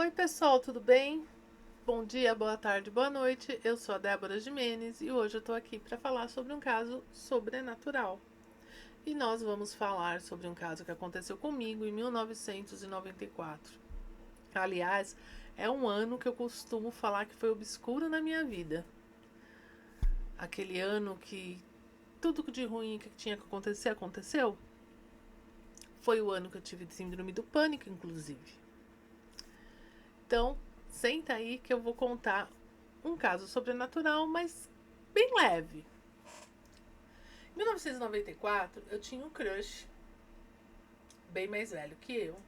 Oi pessoal, tudo bem? Bom dia, boa tarde, boa noite. Eu sou a Débora Jimenez e hoje eu tô aqui para falar sobre um caso sobrenatural. E nós vamos falar sobre um caso que aconteceu comigo em 1994. Aliás, é um ano que eu costumo falar que foi obscuro na minha vida. Aquele ano que tudo de ruim que tinha que acontecer aconteceu. Foi o ano que eu tive síndrome do pânico, inclusive. Então, senta aí que eu vou contar um caso sobrenatural, mas bem leve. Em 1994, eu tinha um crush bem mais velho que eu.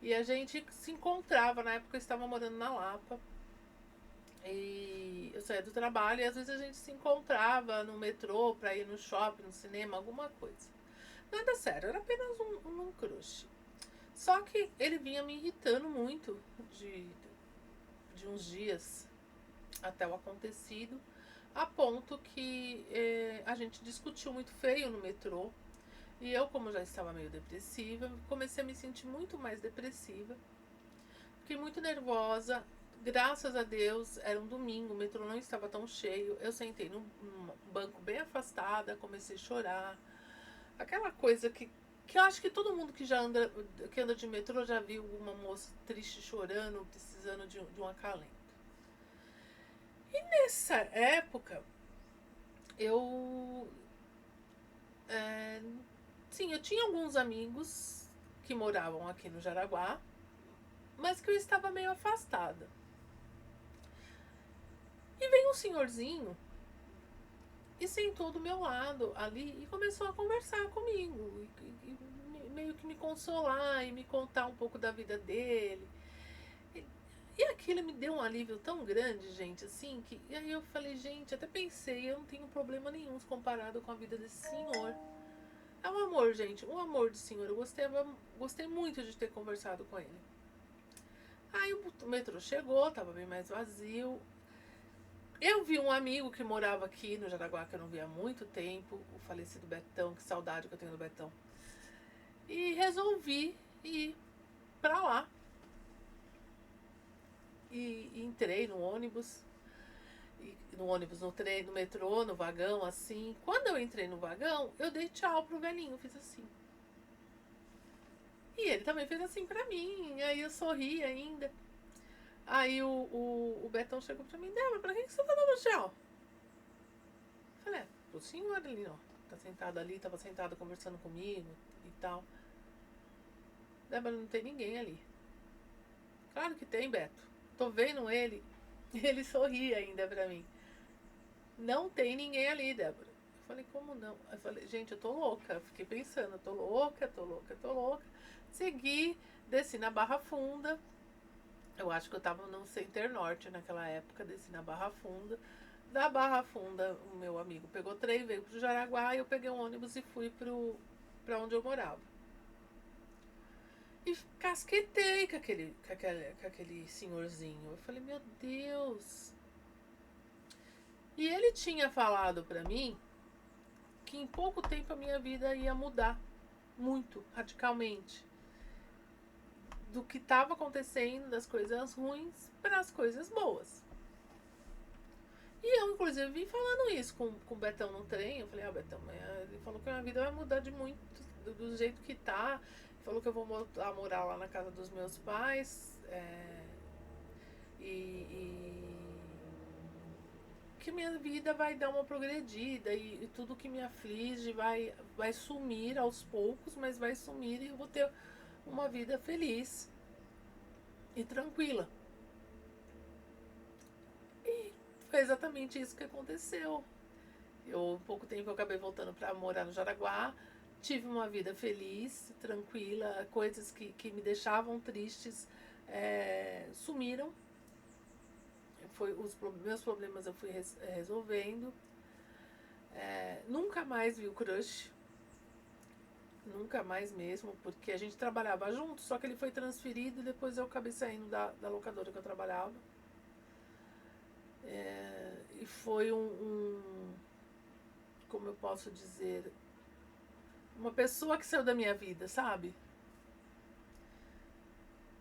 E a gente se encontrava, na época eu estava morando na Lapa. E eu saía do trabalho e às vezes a gente se encontrava no metrô pra ir no shopping, no cinema, alguma coisa. Nada sério, era apenas um crush. Só que ele vinha me irritando muito de uns dias até o acontecido, a ponto que a gente discutiu muito feio no metrô. E eu, como já estava meio depressiva, comecei a me sentir muito mais depressiva. Fiquei muito nervosa. Graças a Deus, era um domingo, o metrô não estava tão cheio. Eu sentei num banco bem afastada, comecei a chorar. Aquela coisa que eu acho que todo mundo que anda de metrô já viu uma moça triste chorando, precisando de um acalento. E nessa época, eu. É, sim, eu tinha alguns amigos que moravam aqui no Jaraguá, mas que eu estava meio afastada. E veio um senhorzinho e sentou do meu lado ali e começou a conversar comigo. Meio que me consolar e me contar um pouco da vida dele. E aquilo me deu um alívio tão grande, gente, assim, que. E aí eu falei, gente, até pensei, eu não tenho problema nenhum comparado com a vida desse senhor. É um amor, gente, um amor de senhor. Eu gostei muito de ter conversado com ele. Aí o metrô chegou, tava bem mais vazio. Eu vi um amigo que morava aqui no Jaraguá, que eu não via há muito tempo, o falecido Betão, que saudade que eu tenho do Betão. E resolvi ir pra lá. E entrei no ônibus, no metrô, no vagão, assim. Quando eu entrei no vagão, eu dei tchau pro velhinho, fiz assim. E ele também fez assim pra mim, aí eu sorri ainda. Aí o Betão chegou pra mim, Débora, pra que você tá dando tchau? Eu falei, pro senhor ali, ó. Tá sentado ali, tava sentado conversando comigo e tal. Débora, não tem ninguém ali. Claro que tem, Beto. Tô vendo ele. Ele sorri ainda pra mim. Não tem ninguém ali, Débora. Eu falei, como não? Eu falei, gente, eu tô louca. Eu fiquei pensando, tô louca, tô louca, tô louca. Segui, desci na Barra Funda. Eu acho que eu tava no Center Norte naquela época, desci na Barra Funda. Da Barra Funda, o meu amigo pegou trem, veio pro Jaraguá e eu peguei um ônibus e fui pra onde eu morava. E casquetei com aquele senhorzinho. Eu falei, meu Deus. E ele tinha falado pra mim que em pouco tempo a minha vida ia mudar. Muito, radicalmente. Do que estava acontecendo, das coisas ruins para as coisas boas. E eu, inclusive, vim falando isso com o Betão no trem. Eu falei, Betão, ele falou que a minha vida vai mudar de muito, do jeito que tá. Ele falou que eu vou morar lá na casa dos meus pais. E que minha vida vai dar uma progredida e tudo que me aflige vai sumir aos poucos, mas vai sumir e eu vou ter uma vida feliz e tranquila. E foi exatamente isso que aconteceu. Eu, em pouco tempo, eu acabei voltando para morar no Jaraguá. Tive uma vida feliz, tranquila, coisas que me deixavam tristes sumiram. Meus problemas eu fui resolvendo. Nunca mais vi o crush, nunca mais mesmo, porque a gente trabalhava junto, só que ele foi transferido e depois eu acabei saindo da locadora que eu trabalhava. E foi como eu posso dizer, uma pessoa que saiu da minha vida, sabe?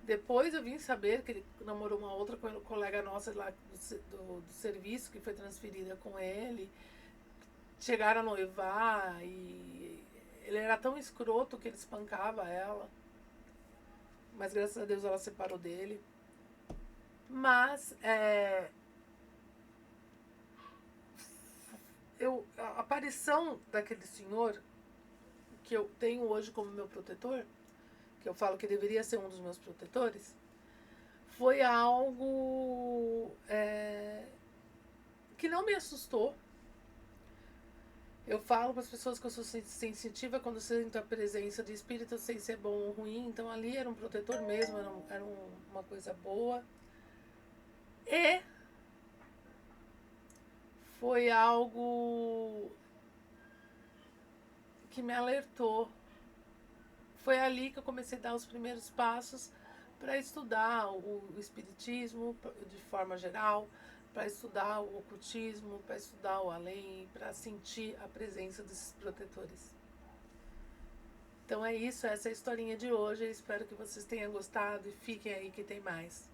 Depois eu vim saber que ele namorou uma outra colega nossa lá do serviço, que foi transferida com ele. Chegaram a noivar e ele era tão escroto que ele espancava ela. Mas graças a Deus ela separou dele. Mas a aparição daquele senhor que eu tenho hoje como meu protetor, que eu falo que deveria ser um dos meus protetores, foi algo que não me assustou. Eu falo para as pessoas que eu sou sensitiva quando eu sinto a presença de espírito, eu sei se é bom ou ruim. Então ali era um protetor mesmo, era uma coisa boa. E foi algo que me alertou. Foi ali que eu comecei a dar os primeiros passos para estudar o espiritismo de forma geral, para estudar o ocultismo, para estudar o além, para sentir a presença desses protetores. Então é isso, essa é a historinha de hoje. Eu espero que vocês tenham gostado e fiquem aí que tem mais.